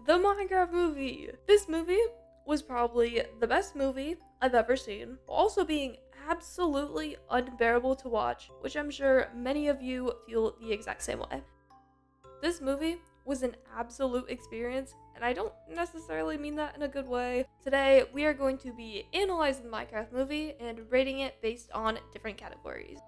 the Minecraft movie. This movie was probably the best movie I've ever seen, while also being absolutely unbearable to watch, which I'm sure many of you feel the exact same way. This movie was an absolute experience, and I don't necessarily mean that in a good way. Today, we are going to be analyzing the Minecraft movie and rating it based on different categories.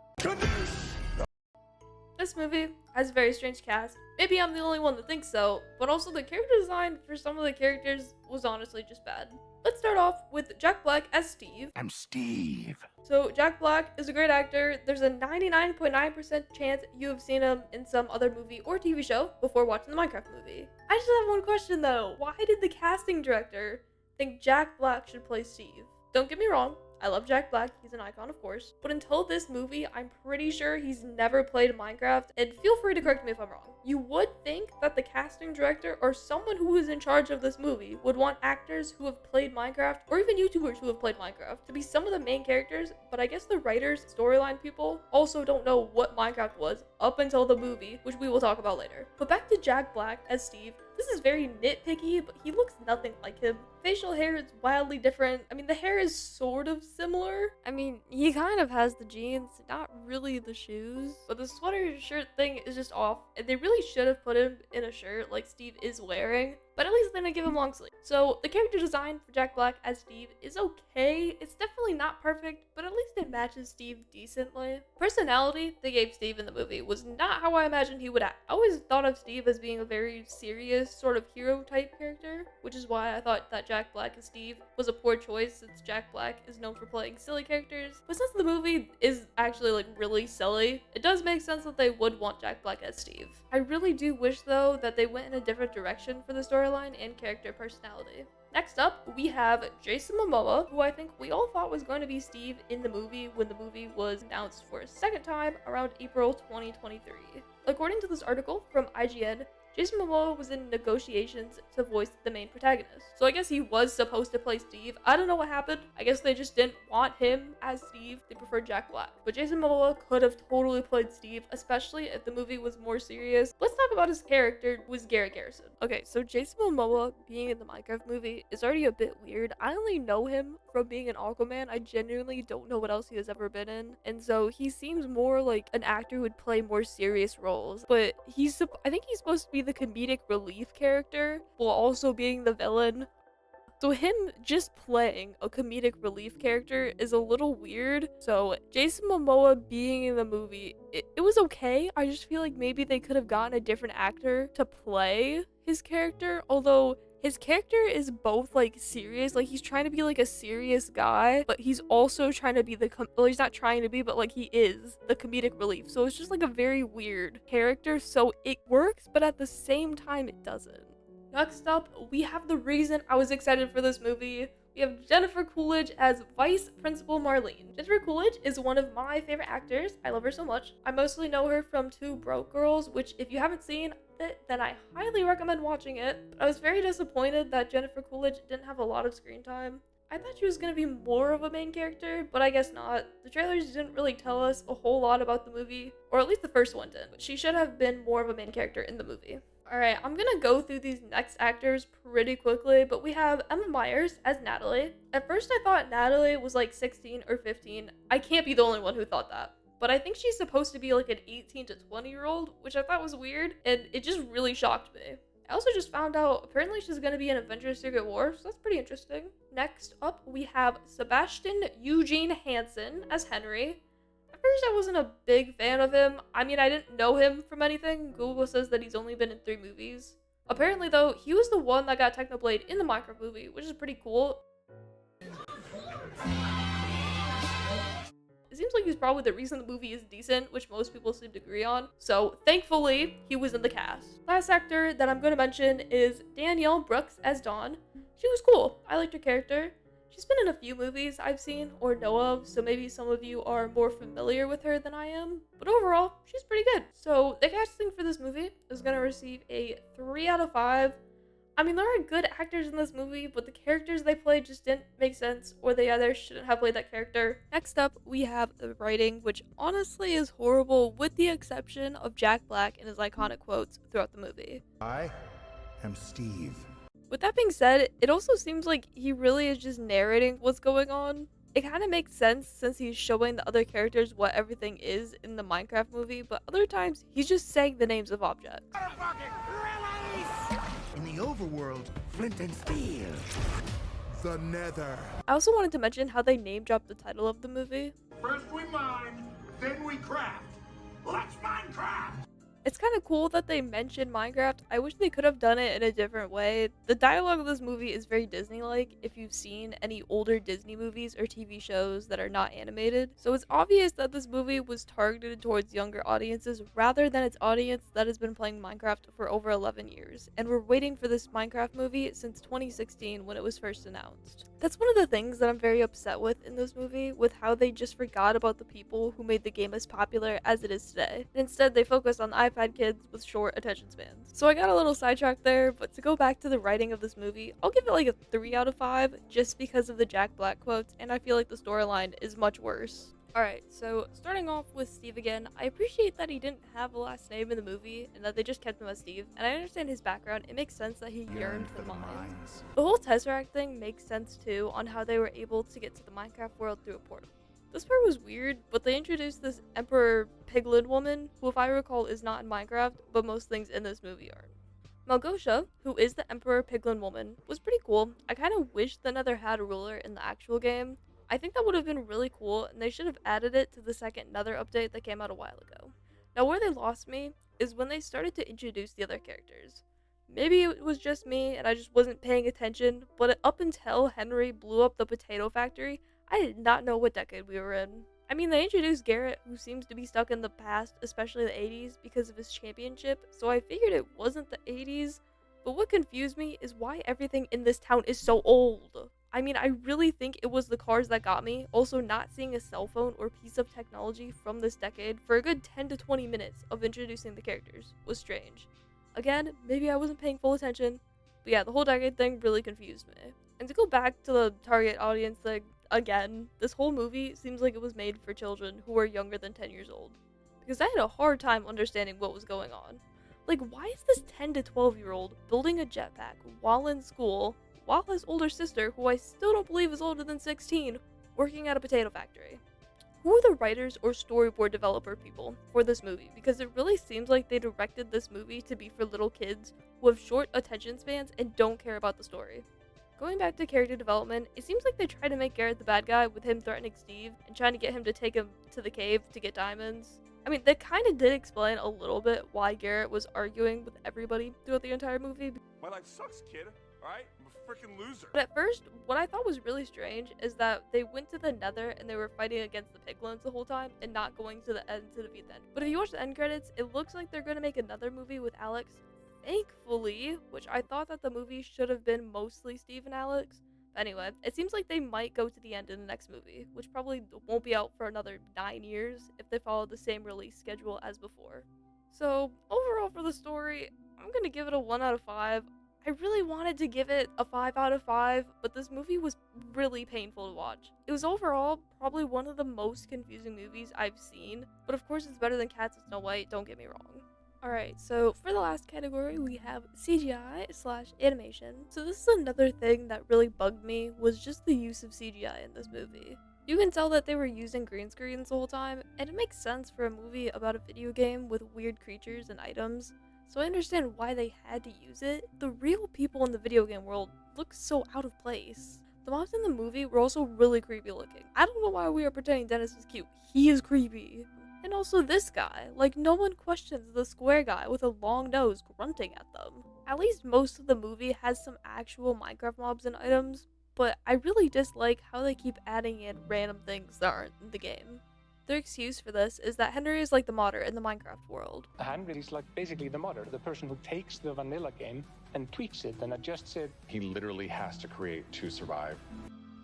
This movie has a very strange cast. Maybe I'm the only one that thinks so, but also the character design for some of the characters was honestly just bad. Let's start off with Jack Black as Steve. I'm Steve. So Jack Black is a great actor. There's a 99.9% chance you have seen him in some other movie or TV show before watching the Minecraft movie. I just have one question though. Why did the casting director think Jack Black should play Steve? Don't get me wrong, I love Jack Black, he's an icon of course, but until this movie, I'm pretty sure he's never played Minecraft, and feel free to correct me if I'm wrong. You would think that the casting director or someone who is in charge of this movie would want actors who have played Minecraft, or even YouTubers who have played Minecraft, to be some of the main characters, but I guess the writers, storyline people, also don't know what Minecraft was up until the movie, which we will talk about later. But back to Jack Black as Steve. This is very nitpicky, but he looks nothing like him. Facial hair is wildly different. I mean, the hair is sort of similar. I mean, he kind of has the jeans, not really the shoes. But the sweater shirt thing is just off. And they really should have put him in a shirt like Steve is wearing. But at least they didn't give him long sleeve. So the character design for Jack Black as Steve is okay. It's definitely not perfect, but at least it matches Steve decently. Personality they gave Steve in the movie was not how I imagined he would act. I always thought of Steve as being a very serious sort of hero type character, which is why I thought that Jack Black as Steve was a poor choice since Jack Black is known for playing silly characters. But since the movie is actually like really silly, it does make sense that they would want Jack Black as Steve. I really do wish though that they went in a different direction for the storyline and character personality. Next up, we have Jason Momoa, who I think we all thought was going to be Steve in the movie when the movie was announced for a second time around April 2023. According to this article from IGN, Jason Momoa was in negotiations to voice the main protagonist. So I guess he was supposed to play Steve. I don't know what happened. I guess they just didn't want him as Steve. They preferred Jack Black. But Jason Momoa could have totally played Steve, especially if the movie was more serious. Let's talk about his character, who was Garrett Garrison. Okay, so Jason Momoa being in the Minecraft movie is already a bit weird. I only know him from being an Aquaman. I genuinely don't know what else he has ever been in. And so he seems more like an actor who would play more serious roles. But I think he's supposed to be the comedic relief character while also being the villain. So him just playing a comedic relief character is a little weird. So Jason Momoa being in the movie, it was okay. I just feel like maybe they could have gotten a different actor to play his character. Although his character is both like serious, like he's trying to be like a serious guy, but he's also trying to be well, he's not trying to be, but like he is the comedic relief. So it's just like a very weird character. So it works, but at the same time it doesn't. Next up, we have the reason I was excited for this movie. We have Jennifer Coolidge as Vice Principal Marlene. Jennifer Coolidge is one of my favorite actors. I love her so much. I mostly know her from Two Broke Girls, which if you haven't seen it, then I highly recommend watching it. But I was very disappointed that Jennifer Coolidge didn't have a lot of screen time. I thought she was going to be more of a main character, but I guess not. The trailers didn't really tell us a whole lot about the movie, or at least the first one did. But she should have been more of a main character in the movie. Alright, I'm gonna go through these next actors pretty quickly, but we have Emma Myers as Natalie. At first I thought Natalie was like 16 or 15. I can't be the only one who thought that. But I think she's supposed to be like an 18 to 20-year-old, which I thought was weird, and it just really shocked me. I also just found out apparently she's gonna be in Avengers Secret War, so that's pretty interesting. Next up, we have Sebastian Eugene Hansen as Henry. At first, I wasn't a big fan of him. I mean, I didn't know him from anything. Google says that he's only been in 3 movies. Apparently, though, he was the one that got Technoblade in the Minecraft movie, which is pretty cool. It seems like he's probably the reason the movie is decent, which most people seem to agree on. So, thankfully, he was in the cast. Last actor that I'm going to mention is Danielle Brooks as Dawn. She was cool. I liked her character. She's been in a few movies I've seen or know of, so maybe some of you are more familiar with her than I am. But overall, she's pretty good. So the casting for this movie is going to receive a 3 out of 5. I mean, there are good actors in this movie, but the characters they played just didn't make sense, or they either shouldn't have played that character. Next up, we have the writing, which honestly is horrible, with the exception of Jack Black and his iconic quotes throughout the movie. I am Steve. With that being said, it also seems like he really is just narrating what's going on. It kind of makes sense since he's showing the other characters what everything is in the Minecraft movie, but other times he's just saying the names of objects. In the overworld, flint and steel. The Nether. I also wanted to mention how they name dropped the title of the movie. First we mine, then we craft. Let's Minecraft! It's kind of cool that they mentioned Minecraft. I wish they could have done it in a different way. The dialogue of this movie is very Disney-like if you've seen any older Disney movies or TV shows that are not animated. So it's obvious that this movie was targeted towards younger audiences rather than its audience that has been playing Minecraft for over 11 years. And we're waiting for this Minecraft movie since 2016 when it was first announced. That's one of the things that I'm very upset with in this movie, with how they just forgot about the people who made the game as popular as it is today. Instead, they focused on iPad kids with short attention spans. So I got a little sidetracked there, but to go back to the writing of this movie, I'll give it like a 3 out of 5 just because of the Jack Black quotes, and I feel like the storyline is much worse. Alright, so starting off with Steve again, I appreciate that he didn't have a last name in the movie and that they just kept him as Steve, and I understand his background. It makes sense that he yearned for the mines. The whole Tesseract thing makes sense too on how they were able to get to the Minecraft world through a portal. This part was weird, but they introduced this Emperor Piglin woman, who if I recall is not in Minecraft, but most things in this movie are. Malgosha, who is the Emperor Piglin woman, was pretty cool. I kind of wish the Nether had a ruler in the actual game. I think that would have been really cool, and they should have added it to the second Nether update that came out a while ago. Now where they lost me is when they started to introduce the other characters. Maybe it was just me and I just wasn't paying attention, but up until Henry blew up the potato factory, I did not know what decade we were in. I mean, they introduced Garrett, who seems to be stuck in the past, especially the 80s, because of his championship, so I figured it wasn't the 80s, but what confused me is why everything in this town is so old. I mean, I really think it was the cars that got me. Also, not seeing a cell phone or piece of technology from this decade for a good 10 to 20 minutes of introducing the characters was strange. Again, maybe I wasn't paying full attention, but yeah, the whole decade thing really confused me. And to go back to the target audience thing, again, this whole movie seems like it was made for children who are younger than 10 years old. Because I had a hard time understanding what was going on. Like, why is this 10 to 12-year-old building a jetpack while in school, while his older sister, who I still don't believe is older than 16, working at a potato factory? Who are the writers or storyboard developer people for this movie? Because it really seems like they directed this movie to be for little kids who have short attention spans and don't care about the story. Going back to character development, it seems like they tried to make Garrett the bad guy with him threatening Steve and trying to get him to take him to the cave to get diamonds. I mean, they kind of did explain a little bit why Garrett was arguing with everybody throughout the entire movie. My life sucks, kid. Alright? I'm a freaking loser. But at first, what I thought was really strange is that they went to the Nether and they were fighting against the piglins the whole time and not going to the end to defeat them. But if you watch the end credits, it looks like they're going to make another movie with Alex. Thankfully, which I thought that the movie should have been mostly Steve and Alex. But anyway, it seems like they might go to the end in the next movie, which probably won't be out for another 9 years if they follow the same release schedule as before. So, overall for the story, I'm gonna give it a 1 out of 5. I really wanted to give it a 5 out of 5, but this movie was really painful to watch. It was overall probably one of the most confusing movies I've seen, but of course it's better than Cats and Snow White, don't get me wrong. Alright, so for the last category, we have CGI/animation. So this is another thing that really bugged me, was just the use of CGI in this movie. You can tell that they were using green screens the whole time, and it makes sense for a movie about a video game with weird creatures and items, so I understand why they had to use it. The real people in the video game world look so out of place. The mobs in the movie were also really creepy looking. I don't know why we are pretending Dennis is cute. He is creepy. And also this guy, like no one questions the square guy with a long nose grunting at them. At least most of the movie has some actual Minecraft mobs and items, but I really dislike how they keep adding in random things that aren't in the game. Their excuse for this is that Henry is like the modder in the Minecraft world. Henry is like basically the modder, the person who takes the vanilla game and tweaks it and adjusts it. He literally has to create to survive.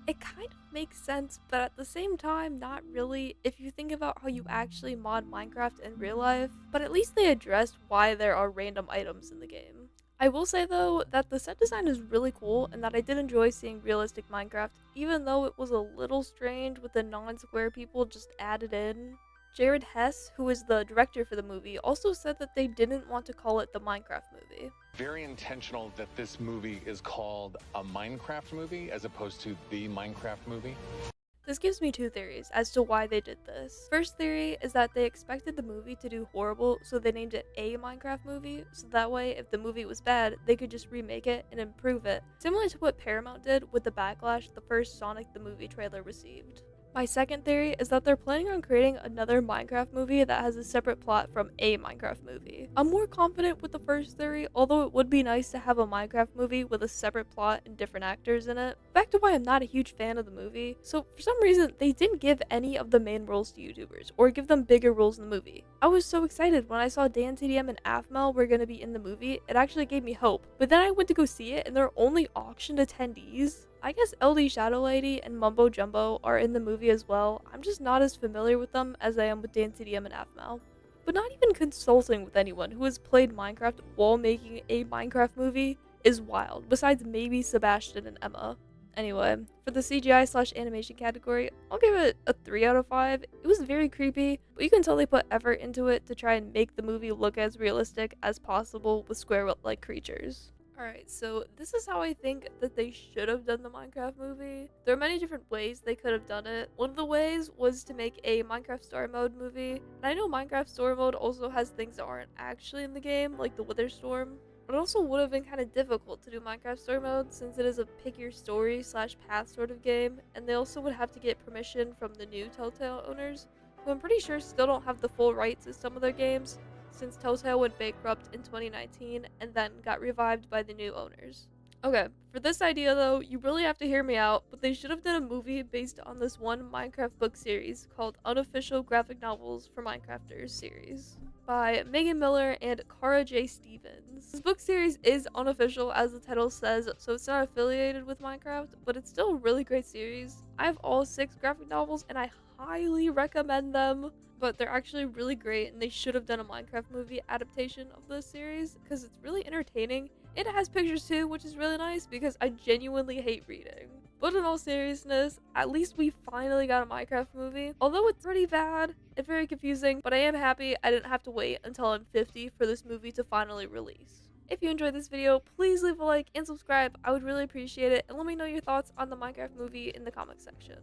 It kind of makes sense, but at the same time, not really if you think about how you actually mod Minecraft in real life, but at least they addressed why there are random items in the game. I will say though, that the set design is really cool and that I did enjoy seeing realistic Minecraft, even though it was a little strange with the non-square people just added in. Jared Hess, who is the director for the movie, also said that they didn't want to call it the Minecraft movie. Very intentional that this movie is called a Minecraft movie as opposed to the Minecraft movie. This gives me two theories as to why they did this. First theory is that they expected the movie to do horrible, so they named it a Minecraft movie, so that way if the movie was bad, they could just remake it and improve it, similar to what Paramount did with the backlash the first Sonic the Movie trailer received. My second theory is that they're planning on creating another Minecraft movie that has a separate plot from a Minecraft movie. I'm more confident with the first theory, although it would be nice to have a Minecraft movie with a separate plot and different actors in it. Back to why I'm not a huge fan of the movie. So for some reason, they didn't give any of the main roles to YouTubers, or give them bigger roles in the movie. I was so excited when I saw DanTDM and Afmel were going to be in the movie, it actually gave me hope. But then I went to go see it and they're only auctioned attendees. I guess LD Shadow Lady and Mumbo Jumbo are in the movie as well. I'm just not as familiar with them as I am with DanTDM and Afmel. But not even consulting with anyone who has played Minecraft while making a Minecraft movie is wild, besides maybe Sebastian and Emma. Anyway, for the CGI/animation category, I'll give it a 3 out of 5. It was very creepy, but you can tell they put effort into it to try and make the movie look as realistic as possible with square-like creatures. Alright, so this is how I think that they should have done the Minecraft movie. There are many different ways they could have done it. One of the ways was to make a Minecraft Story Mode movie. And I know Minecraft Story Mode also has things that aren't actually in the game, like the Wither Storm. But it also would have been kind of difficult to do Minecraft Story Mode since it is a pick your story / path sort of game. And they also would have to get permission from the new Telltale owners, who I'm pretty sure still don't have the full rights to some of their games, since Telltale went bankrupt in 2019 and then got revived by the new owners. Okay, for this idea though, you really have to hear me out, but they should have done a movie based on this one Minecraft book series called Unofficial Graphic Novels for Minecrafters series by Megan Miller and Kara J. Stevens. This book series is unofficial as the title says, so it's not affiliated with Minecraft, but it's still a really great series. I have all 6 graphic novels and I highly recommend them. But they're actually really great and they should have done a Minecraft movie adaptation of this series because it's really entertaining. It has pictures too, which is really nice because I genuinely hate reading. But in all seriousness, at least we finally got a Minecraft movie. Although it's pretty bad and very confusing, but I am happy I didn't have to wait until I'm 50 for this movie to finally release. If you enjoyed this video, please leave a like and subscribe. I would really appreciate it, and let me know your thoughts on the Minecraft movie in the comment section.